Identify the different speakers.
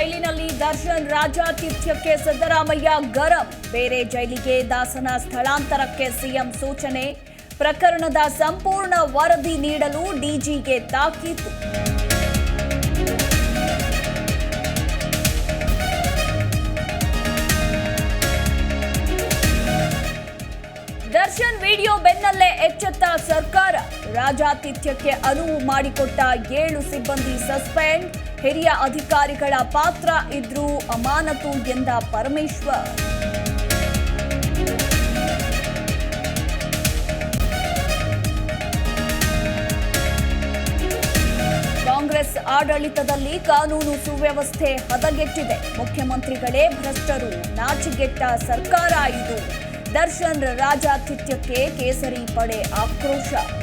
Speaker 1: ಜೈಲಿನಲ್ಲಿ ದರ್ಶನ್ ರಾಜಾತಿಥ್ಯಕ್ಕೆ ಸಿದ್ದರಾಮಯ್ಯ ಗರಂ. ಬೇರೆ ಜೈಲಿಗೆ ದಾಸನ ಸ್ಥಳಾಂತರಕ್ಕೆ ಸಿಎಂ ಸೂಚನೆ. ಪ್ರಕರಣದ ಸಂಪೂರ್ಣ ವರದಿ ನೀಡಲು ಡಿಜಿಗೆ ತಾಕೀತು. ದರ್ಶನ್ ವಿಡಿಯೋ ಬೆನ್ನಲ್ಲೇ ಎಚ್ಚೆತ್ತ ಸರ್ಕಾರ. ರಾಜಾತಿಥ್ಯಕ್ಕೆ ಅನುವು ಮಾಡಿಕೊಟ್ಟ 7 ಸಿಬ್ಬಂದಿ ಸಸ್ಪೆಂಡ್. ಹಿರಿಯ ಅಧಿಕಾರಿಗಳ ಪಾತ್ರ ಇದ್ರೂ ಅಮಾನತು ಎಂದ ಪರಮೇಶ್ವರ್. ಕಾಂಗ್ರೆಸ್ ಆಡಳಿತದಲ್ಲಿ ಕಾನೂನು ಸುವ್ಯವಸ್ಥೆ ಹದಗೆಟ್ಟಿದೆ. ಮುಖ್ಯಮಂತ್ರಿಗಳೇ ಭ್ರಷ್ಟರು, ನಾಚಿಗೆಟ್ಟ ಸರ್ಕಾರ ಇದು. ದರ್ಶನ್ ರಾಜಾತಿಥ್ಯಕ್ಕೆ ಕೇಸರಿ ಪಡೆ ಆಕ್ರೋಶ.